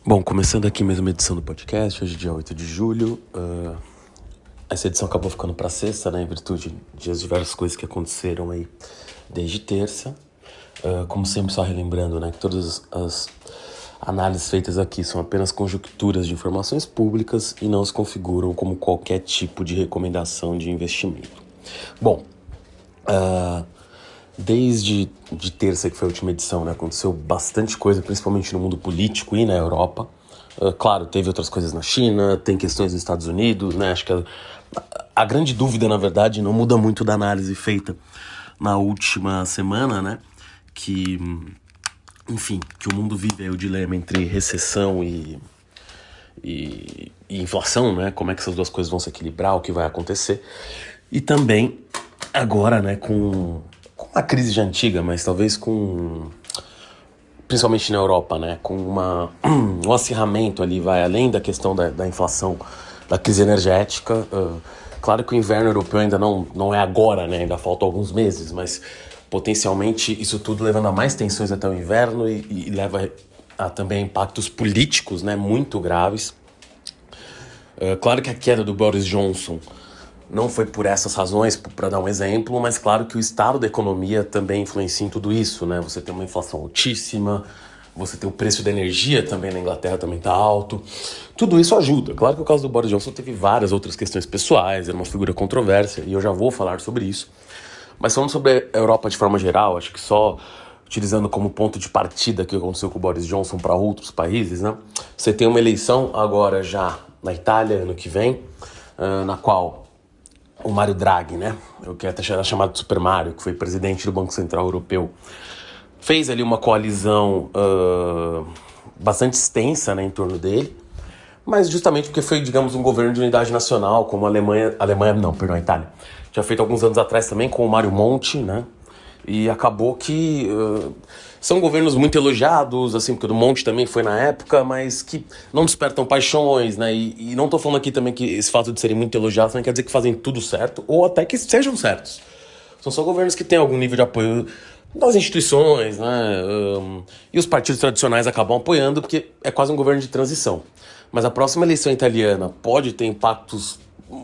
Bom, começando aqui mais uma edição do podcast, hoje é dia 8 de julho. Essa edição acabou ficando para sexta, né, em virtude de as diversas coisas que aconteceram aí desde terça. Como sempre, só relembrando, né, que todas as análises feitas aqui são apenas conjecturas de informações públicas e não se configuram como qualquer tipo de recomendação de investimento. Bom, desde de terça, que foi a última edição, né, aconteceu bastante coisa, principalmente no mundo político e na Europa. Claro, teve outras coisas na China, tem questões nos Estados Unidos, né? Acho que a grande dúvida, na verdade, não muda muito da análise feita na última semana, né? Que o mundo vive aí o dilema entre recessão e inflação, né? Como é que essas duas coisas vão se equilibrar, o que vai acontecer. E também, agora, né, com uma crise já antiga, mas talvez principalmente na Europa, né, com um acirramento ali, vai além da questão da inflação, da crise energética. Claro que o inverno europeu ainda não é agora, né, ainda faltam alguns meses, mas potencialmente isso tudo levando a mais tensões até o inverno e leva a também impactos políticos, né, muito graves. Claro que a queda do Boris Johnson não foi por essas razões, para dar um exemplo, mas claro que o estado da economia também influencia em tudo isso, né? Você tem uma inflação altíssima, você tem o preço da energia também na Inglaterra também está alto. Tudo isso ajuda. Claro que o caso do Boris Johnson teve várias outras questões pessoais, era uma figura controversa, e eu já vou falar sobre isso. Mas falando sobre a Europa de forma geral, acho que só utilizando como ponto de partida o que aconteceu com o Boris Johnson para outros países, né? Você tem uma eleição agora já na Itália, ano que vem, na qual o Mário Draghi, né, o que é até chamado de Super Mário, que foi presidente do Banco Central Europeu, fez ali uma coalizão bastante extensa, né, em torno dele, mas justamente porque foi, digamos, um governo de unidade nacional, como a Itália, tinha feito alguns anos atrás também com o Mário Monti, né, e acabou que são governos muito elogiados, assim, porque o do Monti também foi na época, mas que não despertam paixões, né? E não tô falando aqui também que esse fato de serem muito elogiados não quer dizer que fazem tudo certo, ou até que sejam certos. São só governos que têm algum nível de apoio das instituições, né? E os partidos tradicionais acabam apoiando, porque é quase um governo de transição. Mas a próxima eleição italiana pode ter impactos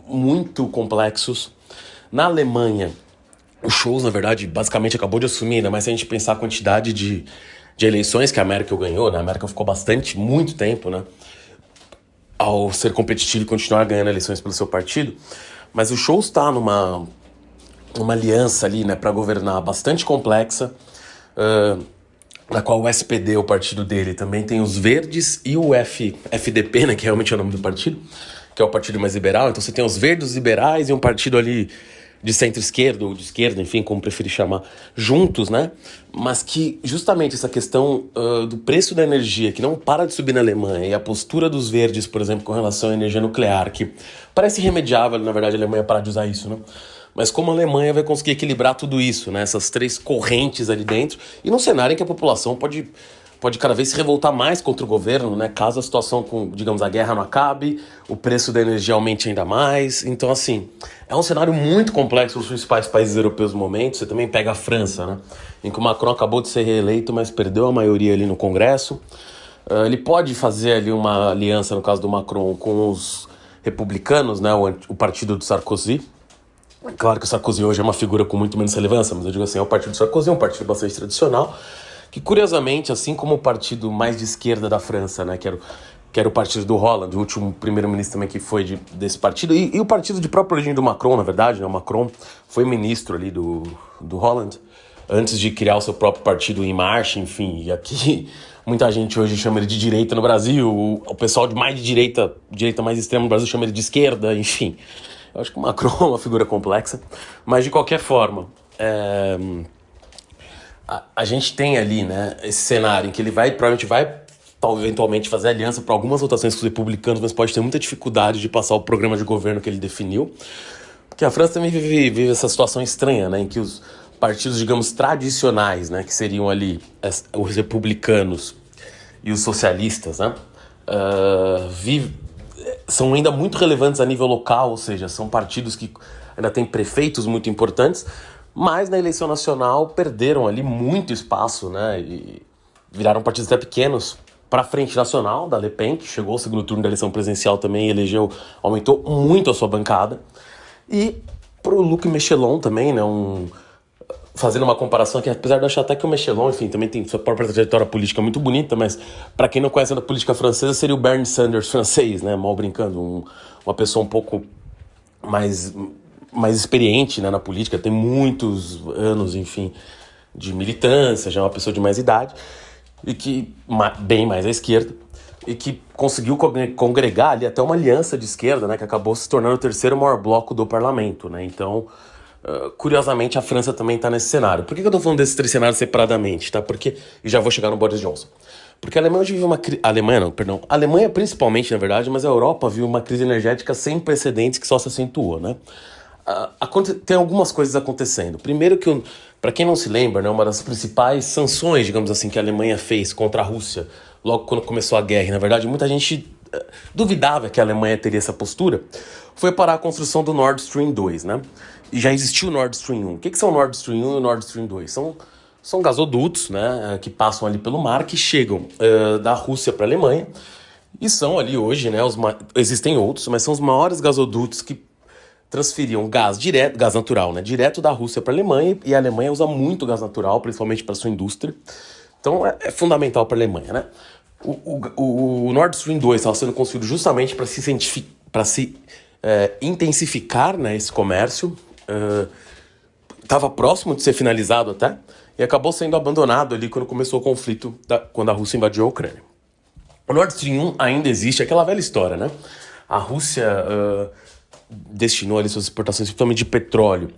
muito complexos. Na Alemanha, o Scholz, na verdade, basicamente acabou de assumir, né? Mas se a gente pensar a quantidade de eleições que a Merkel ganhou, né? A Merkel ficou muito tempo, né, ao ser competitivo e continuar ganhando eleições pelo seu partido. Mas o Scholz está numa aliança ali, né, para governar bastante complexa, na qual o SPD, o partido dele, também tem os Verdes e o FDP, né, que realmente é o nome do partido, que é o partido mais liberal. Então você tem os Verdes, os liberais e um partido ali de centro-esquerda, ou de esquerda, enfim, como preferir chamar, juntos, né? Mas que justamente essa questão do preço da energia, que não para de subir na Alemanha, e a postura dos verdes, por exemplo, com relação à energia nuclear, que parece irremediável, na verdade, a Alemanha parar de usar isso, né? Mas como a Alemanha vai conseguir equilibrar tudo isso, né? Essas três correntes ali dentro, e num cenário em que a população pode cada vez se revoltar mais contra o governo, né? Caso a situação com, digamos, a guerra não acabe, o preço da energia aumente ainda mais. Então, assim, é um cenário muito complexo nos principais países europeus no momento. Você também pega a França, né, em que o Macron acabou de ser reeleito, mas perdeu a maioria ali no Congresso. Ele pode fazer ali uma aliança, no caso do Macron, com os republicanos, né, o partido do Sarkozy. Claro que o Sarkozy hoje é uma figura com muito menos relevância, mas eu digo assim, é o partido do Sarkozy, um partido bastante tradicional, que curiosamente, assim como o partido mais de esquerda da França, né, que era o partido do Hollande, o último primeiro-ministro também que foi desse partido, e o partido de própria origem do Macron, na verdade, né, o Macron foi ministro ali do Hollande, antes de criar o seu próprio partido em marcha, enfim, e aqui muita gente hoje chama ele de direita no Brasil, o pessoal de direita mais extrema no Brasil chama ele de esquerda, enfim. Eu acho que o Macron é uma figura complexa, mas de qualquer forma, a gente tem ali, né, esse cenário em que ele provavelmente vai eventualmente fazer aliança para algumas votações com os republicanos, mas pode ter muita dificuldade de passar o programa de governo que ele definiu, porque a França também vive essa situação estranha, né, em que os partidos, digamos, tradicionais, né, que seriam ali os republicanos e os socialistas, né, são ainda muito relevantes a nível local, ou seja, são partidos que ainda têm prefeitos muito importantes, mas na eleição nacional perderam ali muito espaço, né, e viraram partidos até pequenos, para a Frente Nacional, da Le Pen, que chegou ao segundo turno da eleição presidencial também, elegeu, aumentou muito a sua bancada. E para o Luc Mélenchon também, né, fazendo uma comparação que, apesar de eu achar até que o Mélenchon, enfim, também tem sua própria trajetória política muito bonita, mas para quem não conhece a política francesa, seria o Bernie Sanders francês, né, mal brincando, uma pessoa um pouco mais experiente, né, na política, tem muitos anos, enfim, de militância, já é uma pessoa de mais idade, e que bem mais à esquerda, e que conseguiu congregar ali até uma aliança de esquerda, né, que acabou se tornando o terceiro maior bloco do parlamento, né, então, curiosamente, a França também está nesse cenário. Por que eu estou falando desses três cenários separadamente, tá? E já vou chegar no Boris Johnson. Porque a Alemanha hoje vive a Alemanha principalmente, na verdade, mas a Europa vive uma crise energética sem precedentes que só se acentuou, né? Tem algumas coisas acontecendo. Primeiro que, para quem não se lembra, né, uma das principais sanções, digamos assim, que a Alemanha fez contra a Rússia, logo quando começou a guerra, e na verdade muita gente duvidava que a Alemanha teria essa postura, foi parar a construção do Nord Stream 2, né? E já existiu o Nord Stream 1. O que são o Nord Stream 1 e o Nord Stream 2? São gasodutos, né, que passam ali pelo mar, que chegam da Rússia para a Alemanha, e são ali hoje, né, existem outros, mas são os maiores gasodutos que transferiam gás natural, né, direto da Rússia para a Alemanha, e a Alemanha usa muito gás natural, principalmente para sua indústria, então é fundamental para a Alemanha, né. O Nord Stream 2 estava sendo construído justamente para se intensificar, né, esse comércio, estava próximo de ser finalizado até, e acabou sendo abandonado ali quando começou o conflito, quando a Rússia invadiu a Ucrânia. O Nord Stream 1 ainda existe, aquela velha história, né? A Rússia destinou ali suas exportações, principalmente de petróleo,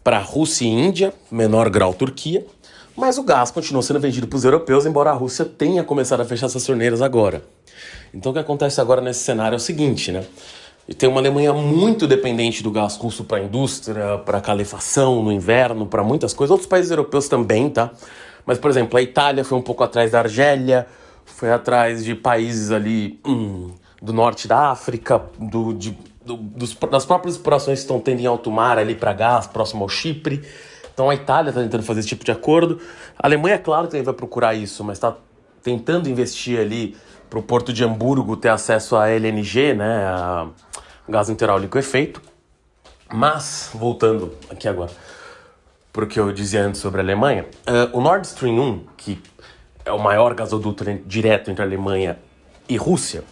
para a Rússia e Índia, menor grau Turquia, mas o gás continuou sendo vendido para os europeus, embora a Rússia tenha começado a fechar essas torneiras agora. Então o que acontece agora nesse cenário é o seguinte, né? E tem uma Alemanha muito dependente do gás russo para a indústria, para calefação no inverno, para muitas coisas. Outros países europeus também, tá? Mas, por exemplo, a Itália foi um pouco atrás da Argélia, foi atrás de países ali do norte da África, das próprias explorações que estão tendo em alto mar ali para gás, próximo ao Chipre. Então a Itália está tentando fazer esse tipo de acordo. A Alemanha, claro, também vai procurar isso, mas está tentando investir ali para o Porto de Hamburgo ter acesso a LNG, né, a gás natural liquefeito. Mas, voltando aqui agora para o que eu dizia antes sobre a Alemanha, o Nord Stream 1, que é o maior gasoduto direto entre a Alemanha e Rússia,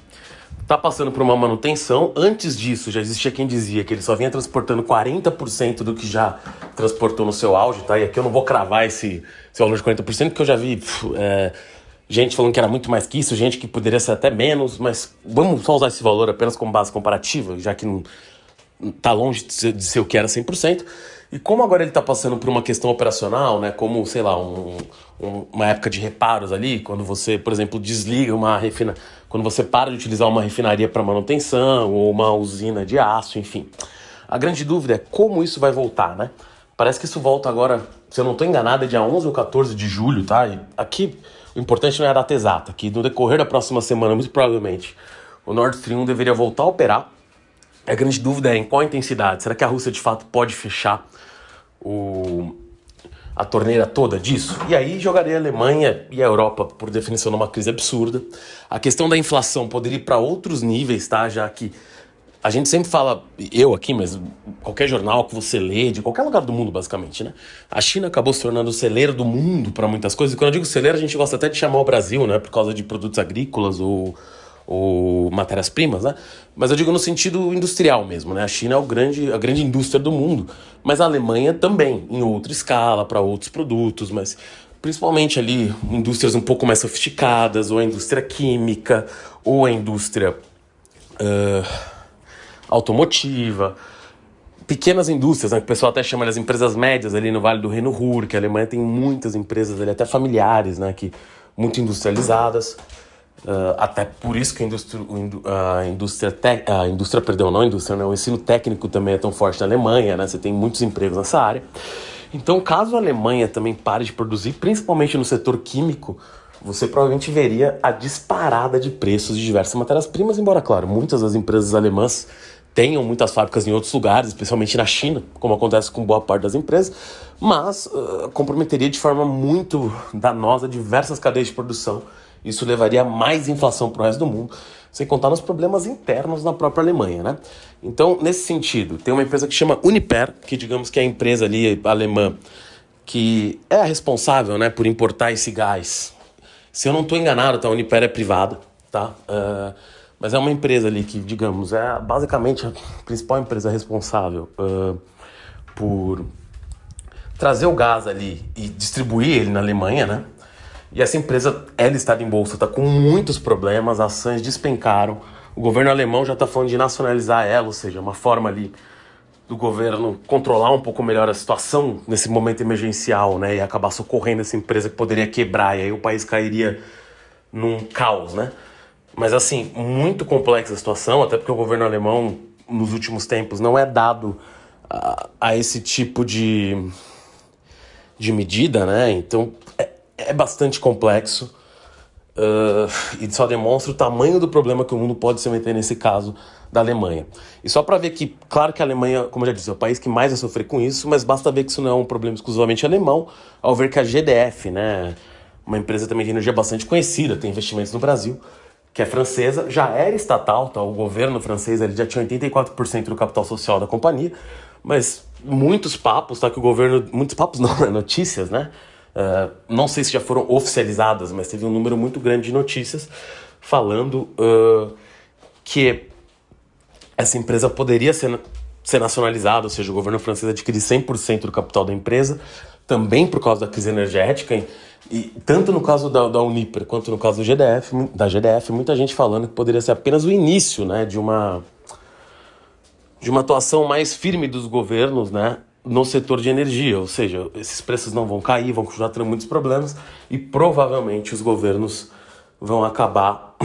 está passando por uma manutenção. Antes disso, já existia quem dizia que ele só vinha transportando 40% do que já transportou no seu auge, tá? E aqui eu não vou cravar esse valor de 40%, porque eu já vi gente falando que era muito mais que isso, gente que poderia ser até menos, mas vamos só usar esse valor apenas como base comparativa, já que não está longe de ser o que era 100%. E como agora ele está passando por uma questão operacional, né, como, sei lá, uma época de reparos ali, quando você, por exemplo, desliga quando você para de utilizar uma refinaria para manutenção, ou uma usina de aço, enfim. A grande dúvida é como isso vai voltar, né? Parece que isso volta agora, se eu não estou enganado, é dia 11 ou 14 de julho, tá? E aqui, o importante não é a data exata, que no decorrer da próxima semana, muito provavelmente, o Nord Stream 1 deveria voltar a operar. A grande dúvida é em qual intensidade. Será que a Rússia, de fato, pode fechar a torneira toda disso? E aí jogaria a Alemanha e a Europa, por definição, numa crise absurda. A questão da inflação poderia ir para outros níveis, tá? Já que a gente sempre fala, eu aqui, mas qualquer jornal que você lê, de qualquer lugar do mundo, basicamente, né? A China acabou se tornando o celeiro do mundo para muitas coisas. E quando eu digo celeiro, a gente gosta até de chamar o Brasil, né? Por causa de produtos agrícolas ou matérias-primas, né? Mas eu digo no sentido industrial mesmo, né? A China é a grande indústria do mundo, mas a Alemanha também, em outra escala, para outros produtos, mas principalmente ali indústrias um pouco mais sofisticadas, ou a indústria química, ou a indústria automotiva, pequenas indústrias, né, que o pessoal até chama de as empresas médias ali no Vale do Reno Ruhr, que a Alemanha tem muitas empresas ali, até familiares, né, muito industrializadas. Até por isso que o ensino técnico também é tão forte na Alemanha, né? Você tem muitos empregos nessa área. Então, caso a Alemanha também pare de produzir, principalmente no setor químico, você provavelmente veria a disparada de preços de diversas matérias-primas, embora, claro, muitas das empresas alemãs tenham muitas fábricas em outros lugares, especialmente na China, como acontece com boa parte das empresas, mas comprometeria de forma muito danosa diversas cadeias de produção Isso levaria a mais inflação para o resto do mundo, sem contar nos problemas internos na própria Alemanha, né? Então, nesse sentido, tem uma empresa que chama Uniper, que digamos que é a empresa ali alemã que é a responsável, né, por importar esse gás. Se eu não estou enganado, tá? A Uniper é privada, tá? Mas é uma empresa ali que, digamos, é basicamente a principal empresa responsável por trazer o gás ali e distribuir ele na Alemanha, né? E essa empresa é listada em bolsa, está com muitos problemas, ações despencaram. O governo alemão já está falando de nacionalizar ela, ou seja, uma forma ali do governo controlar um pouco melhor a situação nesse momento emergencial, né? E acabar socorrendo essa empresa que poderia quebrar, e aí o país cairia num caos, né? Mas assim, muito complexa a situação, até porque o governo alemão, nos últimos tempos, não é dado a esse tipo de medida, né? Então é bastante complexo e só demonstra o tamanho do problema que o mundo pode se meter nesse caso da Alemanha. E só para ver que, claro que a Alemanha, como eu já disse, é o país que mais vai sofrer com isso, mas basta ver que isso não é um problema exclusivamente alemão, ao ver que a GDF, né, uma empresa também de energia bastante conhecida, tem investimentos no Brasil, que é francesa, já era estatal, tá? O governo francês ele já tinha 84% do capital social da companhia, mas muitos papos, tá? Que o governo... Muitos papos não, né? Notícias, né? Não sei se já foram oficializadas, mas teve um número muito grande de notícias falando que essa empresa poderia ser nacionalizada, ou seja, o governo francês adquirir 100% do capital da empresa, também por causa da crise energética, e tanto no caso da Uniper quanto no caso da GDF, muita gente falando que poderia ser apenas o início, né, de uma atuação mais firme dos governos, né, no setor de energia, ou seja, esses preços não vão cair, vão continuar tendo muitos problemas e provavelmente os governos vão acabar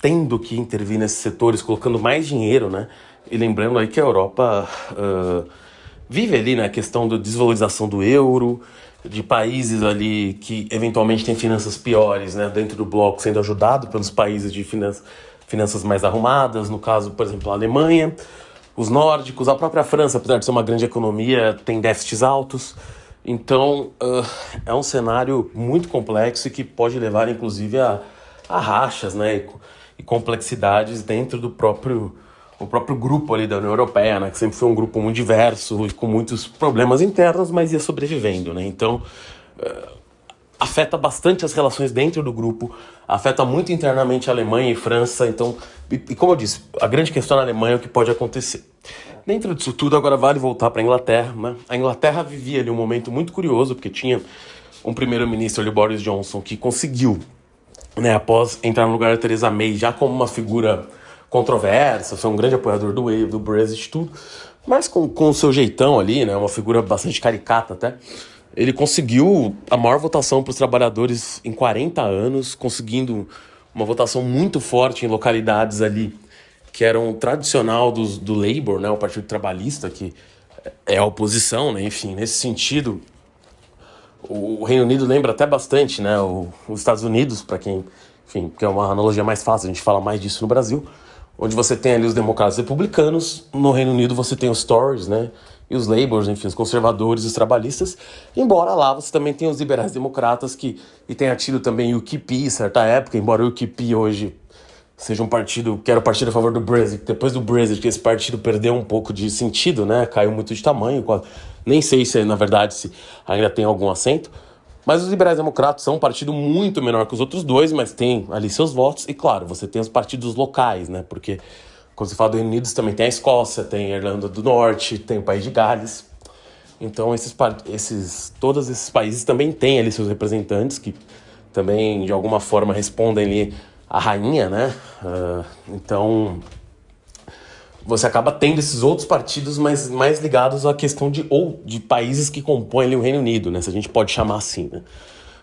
tendo que intervir nesses setores, colocando mais dinheiro, né? E lembrando aí que a Europa vive ali, né, a questão da desvalorização do euro, de países ali que eventualmente têm finanças piores, né, dentro do bloco, sendo ajudado pelos países de finanças mais arrumadas, no caso, por exemplo, a Alemanha, os nórdicos, a própria França, apesar de ser uma grande economia, tem déficits altos. Então, é um cenário muito complexo e que pode levar, inclusive, a rachas, né, e complexidades dentro do próprio grupo ali da União Europeia, né, que sempre foi um grupo muito diverso e com muitos problemas internos, mas ia sobrevivendo, né? Então, afeta bastante as relações dentro do grupo, afeta muito internamente a Alemanha e França. Então, e como eu disse, a grande questão na Alemanha é o que pode acontecer. Dentro disso tudo, agora vale voltar para a Inglaterra, né? A Inglaterra vivia ali um momento muito curioso, porque tinha um primeiro-ministro ali, Boris Johnson, que conseguiu, né, após entrar no lugar da Theresa May, já como uma figura controversa, foi um grande apoiador do Brexit e tudo, mas com o seu jeitão ali, né, uma figura bastante caricata até, ele conseguiu a maior votação para os trabalhadores em 40 anos, conseguindo uma votação muito forte em localidades ali que eram tradicional do Labour, né, o Partido Trabalhista, que é a oposição, né, enfim, nesse sentido, o Reino Unido lembra até bastante, né, os Estados Unidos, para quem, enfim, que é uma analogia mais fácil, a gente fala mais disso no Brasil, onde você tem ali os democratas republicanos, no Reino Unido você tem os Tories, né, e os Labours, enfim, os conservadores, os trabalhistas, embora lá você também tenha os liberais democratas, e tenha tido também o UKIP em certa época, embora o UKIP hoje seja um partido que era o partido a favor do Brexit, depois do Brexit, que esse partido perdeu um pouco de sentido, né, caiu muito de tamanho, nem sei se, na verdade, se ainda tem algum assento, mas os liberais democratas são um partido muito menor que os outros dois, mas tem ali seus votos, e claro, você tem os partidos locais, né, porque quando você fala do Reino Unido, você também tem a Escócia, tem a Irlanda do Norte, tem o País de Gales, então todos esses países também têm ali seus representantes, que também, de alguma forma, respondem ali à rainha, né, então você acaba tendo esses outros partidos mais ligados à questão de países que compõem ali o Reino Unido, né, se a gente pode chamar assim, né.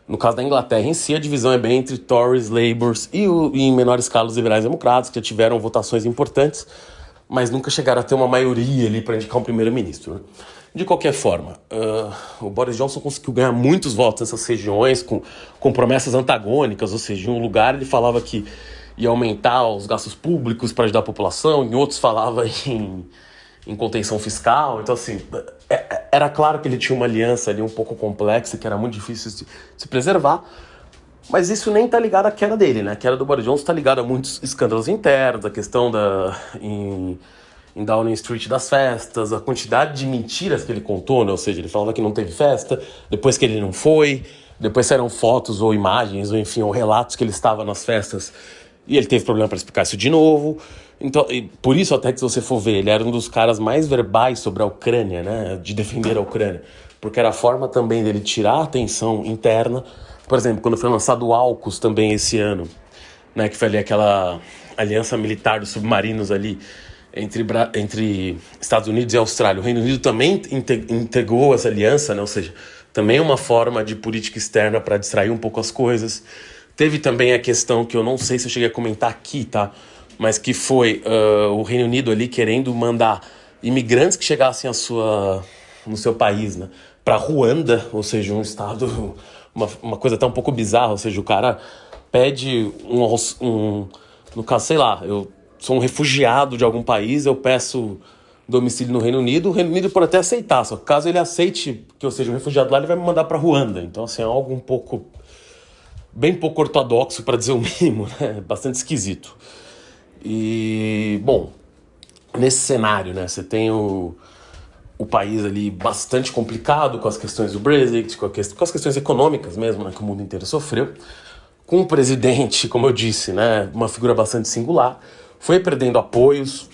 No caso da Inglaterra em si, a divisão é bem entre Tories, Labours e em menor escala os liberais democratas, que já tiveram votações importantes, mas nunca chegaram a ter uma maioria ali para indicar um primeiro-ministro, né. De qualquer forma, o Boris Johnson conseguiu ganhar muitos votos nessas regiões com promessas antagônicas, ou seja, em um lugar ele falava que ia aumentar os gastos públicos para ajudar a população, em outros falava em contenção fiscal. Então, assim, era claro que ele tinha uma aliança ali um pouco complexa, que era muito difícil de se preservar, Mas isso nem tá ligado à queda dele, né? A queda do Boris Johnson tá ligada a muitos escândalos internos, a questão em Downing Street das festas, a quantidade de mentiras que ele contou, né? Ou seja, ele falava que não teve festa, depois que ele não foi, depois saíram fotos ou imagens, ou enfim, ou relatos que ele estava nas festas e ele teve problema para explicar isso de novo. Então, e por isso até que se você for ver, ele era um dos caras mais verbais sobre a Ucrânia, né? De defender a Ucrânia. Porque era a forma também dele tirar a atenção interna. Por exemplo, quando foi lançado o AUKUS também esse ano, né, que foi ali aquela aliança militar dos submarinos ali entre Estados Unidos e Austrália. O Reino Unido também integrou essa aliança, né, ou seja, também uma forma de política externa para distrair um pouco as coisas. Teve também a questão que eu não sei se eu cheguei a comentar aqui, tá? Mas que foi o Reino Unido ali querendo mandar imigrantes que chegassem no seu país, né, para Ruanda, ou seja, um estado, uma coisa até um pouco bizarra, ou seja, o cara pede no caso, sei lá, eu sou um refugiado de algum país, eu peço domicílio no Reino Unido, o Reino Unido pode até aceitar, só que caso ele aceite que eu seja um refugiado lá, ele vai me mandar para Ruanda. Então, assim, é algo bem pouco ortodoxo, para dizer o mínimo, né? Bastante esquisito. E, bom, nesse cenário, né, você tem o país ali bastante complicado com as questões do Brexit, com as questões econômicas mesmo, né, que o mundo inteiro sofreu, com o presidente, como eu disse, né, uma figura bastante singular, foi perdendo apoios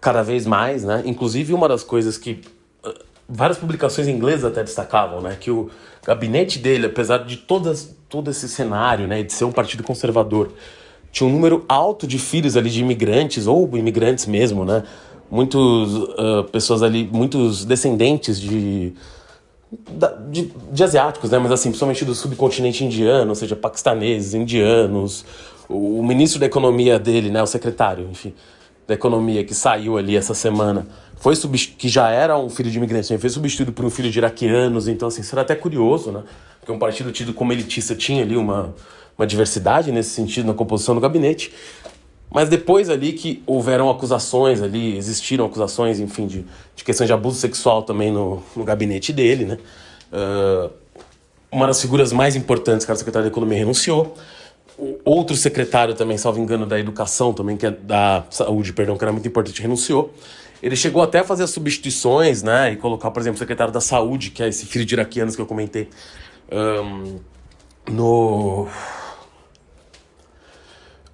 cada vez mais, né, inclusive uma das coisas que várias publicações inglesas até destacavam, né, que o gabinete dele, apesar de todo esse cenário, né, de ser um partido conservador, tinha um número alto de filhos ali de imigrantes, ou imigrantes mesmo, né, pessoas ali, muitos descendentes de asiáticos, né? Mas assim, principalmente do subcontinente indiano, ou seja, paquistaneses, indianos. O ministro da economia dele, né? O secretário, enfim, da economia que saiu ali essa semana, que já era um filho de imigrante, foi substituído por um filho de iraquianos. Então, assim, será até curioso, né? Porque um partido tido como elitista tinha ali uma diversidade nesse sentido na composição do gabinete. Mas depois ali que houveram acusações ali, existiram acusações, enfim, de questões de abuso sexual também no gabinete dele, né? Uma das figuras mais importantes, que era o secretário da Economia, renunciou. Outro secretário também, salvo engano, da Educação também, que é da Saúde, perdão, que era muito importante, renunciou. Ele chegou até a fazer as substituições, né? E colocar, por exemplo, o secretário da Saúde, que é esse filho de iraquianos que eu comentei,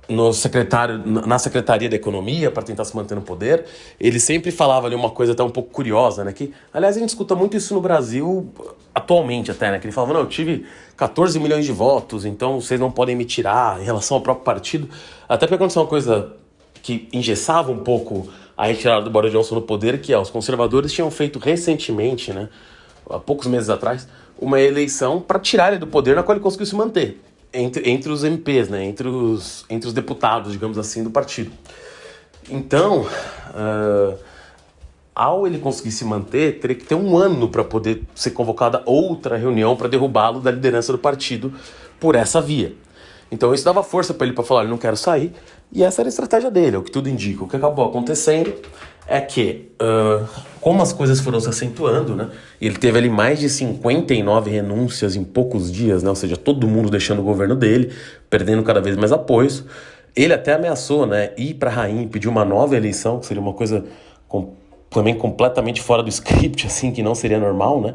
na Secretaria da Economia, para tentar se manter no poder. Ele sempre falava ali uma coisa até um pouco curiosa, né? Que, aliás, a gente escuta muito isso no Brasil, atualmente até, né? Que ele falava, não, eu tive 14 milhões de votos, então vocês não podem me tirar em relação ao próprio partido. Até porque aconteceu uma coisa que engessava um pouco a retirada do Boris Johnson no poder, que os conservadores tinham feito recentemente, né? Há poucos meses atrás, uma eleição para tirar ele do poder, na qual ele conseguiu se manter. Entre os MPs, né? Entre os deputados, digamos assim, do partido. Então, ao ele conseguir se manter, teria que ter um ano para poder ser convocada outra reunião para derrubá-lo da liderança do partido por essa via. Então isso dava força para ele para falar, eu não quero sair, e essa era a estratégia dele, é o que tudo indica. O que acabou acontecendo é que, como as coisas foram se acentuando, né, ele teve ali mais de 59 renúncias em poucos dias, né, ou seja, todo mundo deixando o governo dele, perdendo cada vez mais apoios. Ele até ameaçou, né, ir para a rainha e pedir uma nova eleição, que seria uma coisa também completamente fora do script, assim, que não seria normal, né,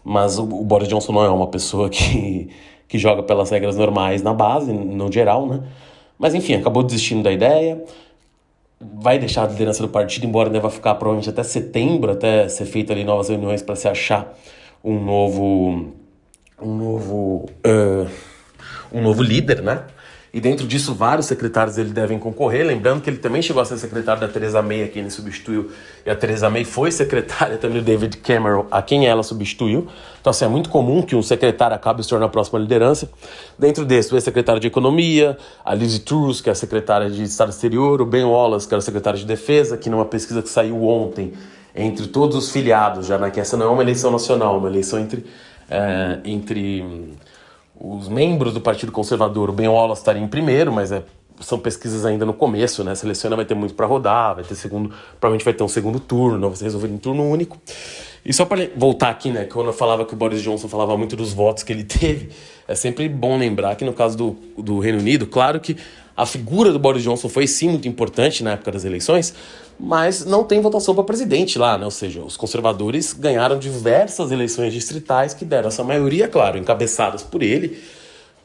mas o Boris Johnson não é uma pessoa que joga pelas regras normais na base, no geral, né, mas enfim, acabou desistindo da ideia. Vai deixar a liderança do partido, embora deva ficar provavelmente até setembro, até ser feita ali novas reuniões para se achar um novo líder, né? E dentro disso, vários secretários dele devem concorrer. Lembrando que ele também chegou a ser secretário da Theresa May, a quem ele substituiu. E a Theresa May foi secretária também do David Cameron, a quem ela substituiu. Então, assim, é muito comum que um secretário acabe se tornando a próxima liderança. Dentro desse, o ex-secretário de Economia, a Liz Truss, que é a secretária de Estado Exterior, o Ben Wallace, que era o secretário de Defesa, que numa pesquisa que saiu ontem, entre todos os filiados, já, né, que essa não é uma eleição nacional, é uma eleição entre os membros do Partido Conservador. O Ben Wallace estaria em primeiro, mas são pesquisas ainda no começo, né? A seleção ainda vai ter muito para rodar, vai ter provavelmente vai ter um segundo turno, vai ser resolvido em turno único. E só para voltar aqui, né, quando eu falava que o Boris Johnson falava muito dos votos que ele teve, é sempre bom lembrar que no caso do Reino Unido, claro que a figura do Boris Johnson foi sim muito importante na época das eleições, mas não tem votação para presidente lá, né? Ou seja, os conservadores ganharam diversas eleições distritais que deram essa maioria, claro, encabeçadas por ele,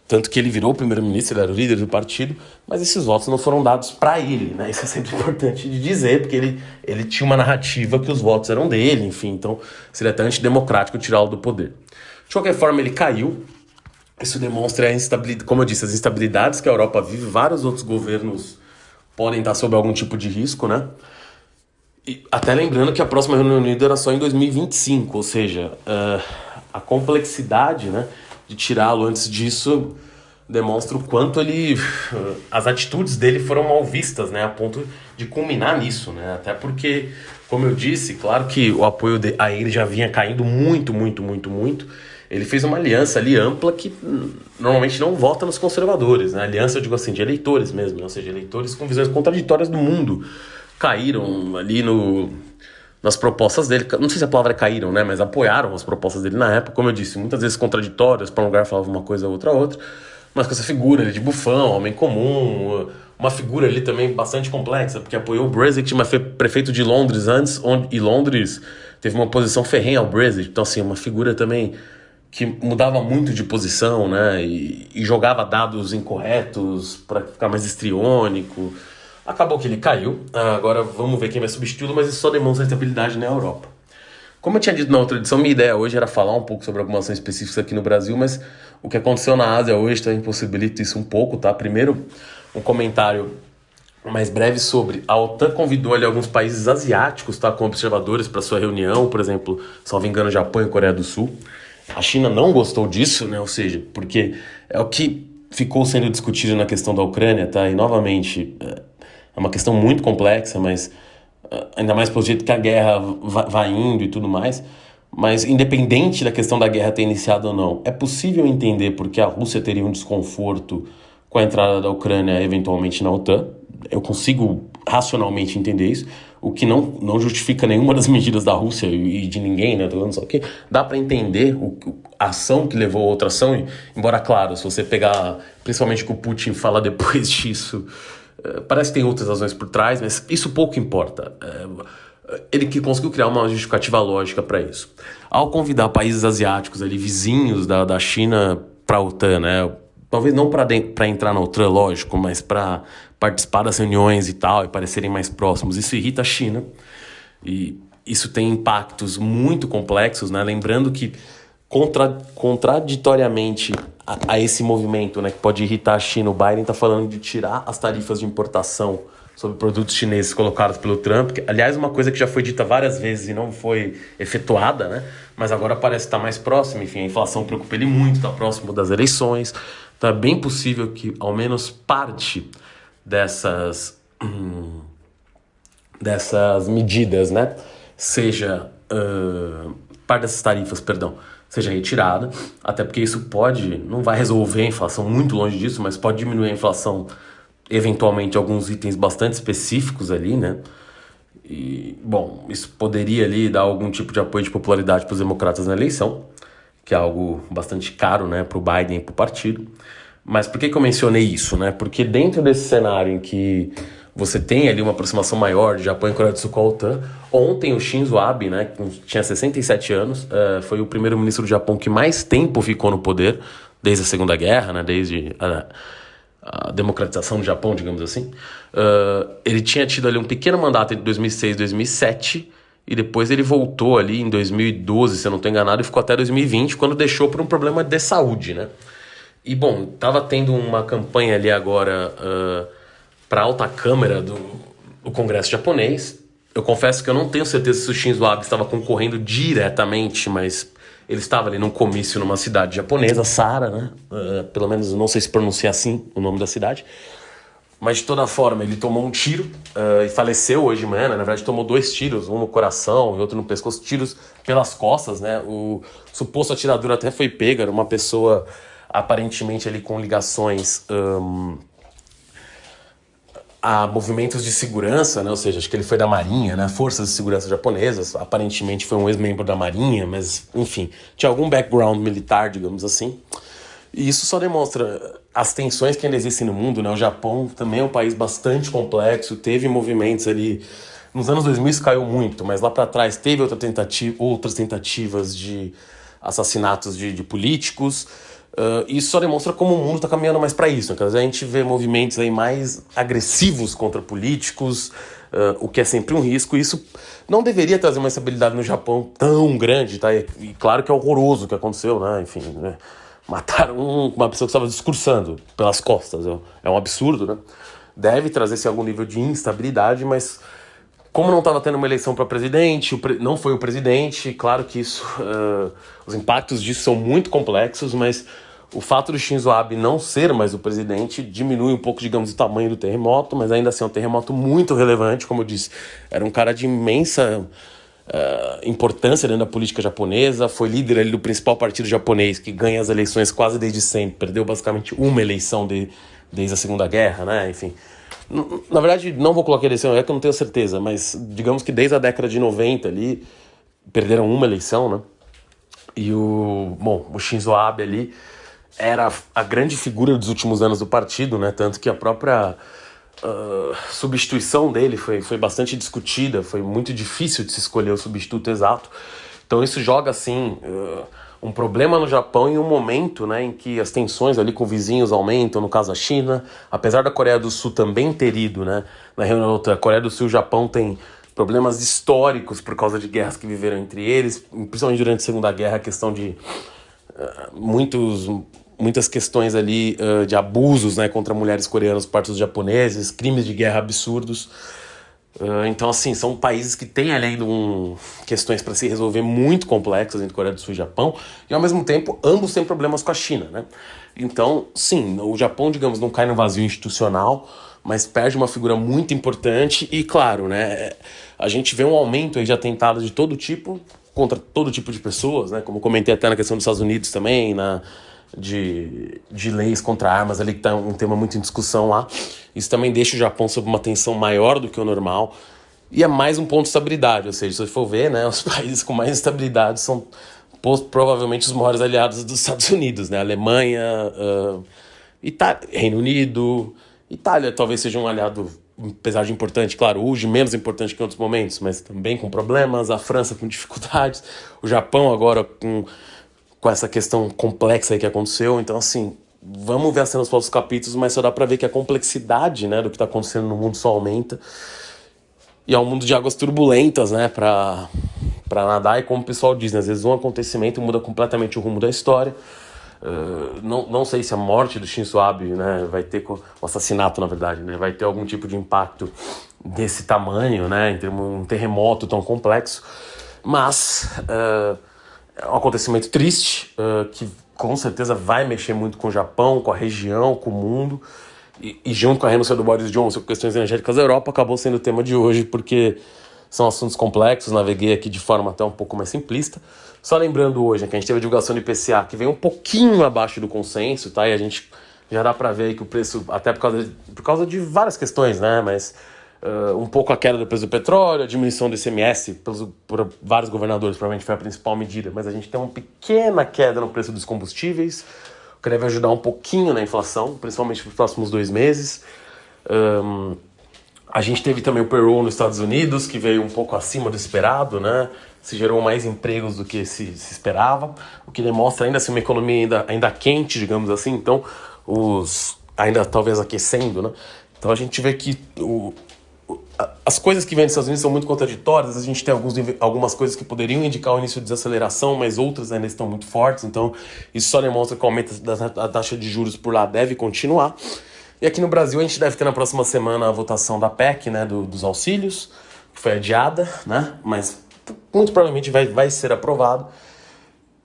tanto que ele virou o primeiro-ministro, ele era o líder do partido, mas esses votos não foram dados para ele, né? Isso é sempre importante de dizer, porque ele tinha uma narrativa que os votos eram dele, enfim, então seria até antidemocrático tirá-lo do poder. De qualquer forma, ele caiu. Isso demonstra a instabilidade, como eu disse, as instabilidades que a Europa vive. Vários outros governos podem estar sob algum tipo de risco, né? E até lembrando que a próxima reunião unida era só em 2025, ou seja, a complexidade, né, de tirá-lo antes disso demonstra o quanto as atitudes dele foram mal vistas, né, a ponto de culminar nisso, né? Até porque, como eu disse, claro que o apoio a ele já vinha caindo muito, muito, muito, muito. Ele fez uma aliança ali ampla que normalmente não vota nos conservadores, né? Aliança, eu digo assim, de eleitores mesmo, né? Ou seja, eleitores com visões contraditórias do mundo. Caíram ali nas propostas dele. Não sei se a palavra é caíram, né? Mas apoiaram as propostas dele na época, como eu disse, muitas vezes contraditórias, para um lugar falava uma coisa, outra. Mas com essa figura ali de bufão, homem comum, uma figura ali também bastante complexa, porque apoiou o Brexit, mas foi prefeito de Londres antes, e Londres teve uma posição ferrenha ao Brexit. Então, assim, uma figura também que mudava muito de posição, né, e jogava dados incorretos para ficar mais histriônico. Acabou que ele caiu, agora vamos ver quem vai substituí-lo, mas isso só demonstra a estabilidade na Europa. Como eu tinha dito na outra edição, minha ideia hoje era falar um pouco sobre algumas ações específicas aqui no Brasil, mas o que aconteceu na Ásia hoje também possibilita isso um pouco, tá? Primeiro, um comentário mais breve sobre a OTAN convidou ali alguns países asiáticos, tá, como observadores para sua reunião, por exemplo, salvo engano, Japão e Coreia do Sul. A China não gostou disso, né? Ou seja, porque é o que ficou sendo discutido na questão da Ucrânia, tá? E novamente, é uma questão muito complexa, mas ainda mais pelo jeito que a guerra vai indo e tudo mais. Mas independente da questão da guerra ter iniciado ou não, é possível entender porque a Rússia teria um desconforto com a entrada da Ucrânia eventualmente na OTAN. Eu consigo racionalmente entender isso, o que não justifica nenhuma das medidas da Rússia e de ninguém, né? Só que dá para entender a ação que levou a outra ação, embora, claro, se você pegar, principalmente o que o Putin fala depois disso, parece que tem outras razões por trás, mas isso pouco importa. Ele que conseguiu criar uma justificativa lógica para isso. Ao convidar países asiáticos ali, vizinhos da China para a OTAN, né? Talvez não para entrar na OTAN, lógico, mas para participar das reuniões e tal, e parecerem mais próximos. Isso irrita a China, e isso tem impactos muito complexos, né? Lembrando que, contraditoriamente a esse movimento, né, que pode irritar a China, o Biden está falando de tirar as tarifas de importação sobre produtos chineses colocados pelo Trump, que, aliás, uma coisa que já foi dita várias vezes e não foi efetuada, né? Mas agora parece estar mais próximo. Enfim, a inflação preocupa ele muito, está próximo das eleições. Então é bem possível que ao menos parte dessas medidas, né, parte dessas tarifas, perdão, seja retirada, até porque isso não vai resolver a inflação, muito longe disso, mas pode diminuir a inflação eventualmente alguns itens bastante específicos ali, né? E, bom, isso poderia ali dar algum tipo de apoio de popularidade para os democratas na eleição, que é algo bastante caro, né, para o Biden e para o partido. Mas por que eu mencionei isso, né? Porque dentro desse cenário em que você tem ali uma aproximação maior de Japão e Coreia do Sul com a OTAN, ontem o Shinzo Abe, né, que tinha 67 anos, foi o primeiro-ministro do Japão que mais tempo ficou no poder, desde a Segunda Guerra, né, desde a democratização do Japão, digamos assim. Ele tinha tido ali um pequeno mandato entre 2006 e 2007, e depois ele voltou ali em 2012, se eu não estou enganado, e ficou até 2020, quando deixou por um problema de saúde, né? E, bom, estava tendo uma campanha ali agora para a alta câmara do Congresso japonês. Eu confesso que eu não tenho certeza se o Shinzo Abe estava concorrendo diretamente, mas ele estava ali num comício numa cidade japonesa, Sara, né? Pelo menos não sei se pronuncia assim o nome da cidade. Mas de toda forma, ele tomou um tiro e faleceu hoje de manhã, né? Na verdade, tomou 2 tiros, um no coração e outro no pescoço, tiros pelas costas, né? O suposto atirador até foi pego, era uma pessoa aparentemente ali com ligações a movimentos de segurança, né? Ou seja, acho que ele foi da Marinha, né? Forças de segurança japonesas, aparentemente foi um ex-membro da Marinha, mas enfim, tinha algum background militar, digamos assim. E isso só demonstra as tensões que ainda existem no mundo, né? O Japão também é um país bastante complexo, teve movimentos ali. Nos anos 2000 isso caiu muito, mas lá para trás teve outras tentativas de assassinatos de políticos. Isso só demonstra como o mundo está caminhando mais para isso. Né? Quer dizer, a gente vê movimentos aí mais agressivos contra políticos, o que é sempre um risco. Isso não deveria trazer uma estabilidade no Japão tão grande, tá? E claro que é horroroso o que aconteceu, né? Enfim, né? Mataram uma pessoa que estava discursando pelas costas. É um absurdo, né? Deve trazer-se algum nível de instabilidade, mas como não estava tendo uma eleição para presidente, não foi o presidente, claro que isso, os impactos disso são muito complexos, mas o fato do Shinzo Abe não ser mais o presidente diminui um pouco, digamos, o tamanho do terremoto, mas ainda assim é um terremoto muito relevante, como eu disse. Era um cara de imensa importância dentro da política japonesa, foi líder ali do principal partido japonês, que ganha as eleições quase desde sempre, perdeu basicamente uma eleição desde a Segunda Guerra, né? Enfim. Na verdade, não vou colocar eleição, é que eu não tenho certeza, mas digamos que desde a década de 90 ali, perderam uma eleição, né? E o Shinzo Abe ali era a grande figura dos últimos anos do partido, né? Tanto que a própria substituição dele foi bastante discutida, foi muito difícil de se escolher o substituto exato. Então isso joga, assim, um problema no Japão em um momento, né, em que as tensões ali com vizinhos aumentam, no caso a China, apesar da Coreia do Sul também ter ido, né, na reunião da Coreia do Sul e o Japão tem problemas históricos por causa de guerras que viveram entre eles, principalmente durante a Segunda Guerra, a questão de muitas questões ali de abusos, né, contra mulheres coreanas por parte dos japoneses, crimes de guerra absurdos. Então, assim, são países que têm além de questões para se resolver muito complexas entre Coreia do Sul e Japão, e ao mesmo tempo ambos têm problemas com a China, né? Então, sim, o Japão, digamos, não cai no vazio institucional, mas perde uma figura muito importante e, claro, né, a gente vê um aumento aí de atentados de todo tipo contra todo tipo de pessoas, né? Como comentei até na questão dos Estados Unidos também, de leis contra armas ali, que tá um tema muito em discussão lá. Isso também deixa o Japão sob uma tensão maior do que o normal. E é mais um ponto de estabilidade, ou seja, se você for ver, né, os países com mais estabilidade são provavelmente os maiores aliados dos Estados Unidos, né? Alemanha, Reino Unido, Itália talvez seja um aliado, apesar de importante, claro, hoje menos importante que em outros momentos, mas também com problemas, a França com dificuldades, o Japão agora com essa questão complexa aí que aconteceu. Então, assim, vamos ver as cenas dos próximos capítulos, mas só dá pra ver que a complexidade, né, do que tá acontecendo no mundo só aumenta. E é um mundo de águas turbulentas, né, pra nadar. E como o pessoal diz, né, às vezes um acontecimento muda completamente o rumo da história. Não sei se a morte do Shinzo Abe, né, vai ter o assassinato, na verdade, né, vai ter algum tipo de impacto desse tamanho, né, em termos de um terremoto tão complexo. Mas é um acontecimento triste, que com certeza vai mexer muito com o Japão, com a região, com o mundo. E junto com a renúncia do Boris Johnson com questões energéticas da Europa, acabou sendo o tema de hoje, porque são assuntos complexos, naveguei aqui de forma até um pouco mais simplista. Só lembrando hoje, que a gente teve a divulgação do IPCA, que veio um pouquinho abaixo do consenso, tá? E a gente já dá pra ver aí que o preço, até por causa de várias questões, né? Mas um pouco a queda do preço do petróleo, a diminuição do ICMS por vários governadores, provavelmente foi a principal medida, mas a gente tem uma pequena queda no preço dos combustíveis, o que deve ajudar um pouquinho na inflação, principalmente nos próximos 2 meses. A gente teve também o payroll nos Estados Unidos, que veio um pouco acima do esperado, né? Se gerou mais empregos do que se esperava, o que demonstra ainda assim uma economia ainda quente, digamos assim, então ainda talvez aquecendo, né? Então a gente vê que as coisas que vêm dos Estados Unidos são muito contraditórias. A gente tem algumas coisas que poderiam indicar o início de desaceleração, mas outras ainda estão muito fortes. Então, isso só demonstra que o aumento da taxa de juros por lá deve continuar. E aqui no Brasil, a gente deve ter na próxima semana a votação da PEC, né, dos auxílios, que foi adiada, né, mas muito provavelmente vai ser aprovado.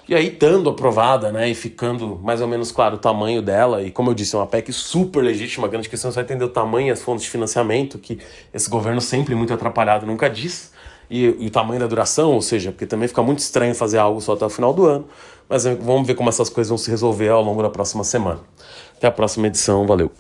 E aí, estando aprovada, né, e ficando mais ou menos claro o tamanho dela, e como eu disse, é uma PEC super legítima, a grande questão é só entender o tamanho e as fontes de financiamento, que esse governo sempre muito atrapalhado nunca diz, e o tamanho da duração, ou seja, porque também fica muito estranho fazer algo só até o final do ano, mas vamos ver como essas coisas vão se resolver ao longo da próxima semana. Até a próxima edição, valeu!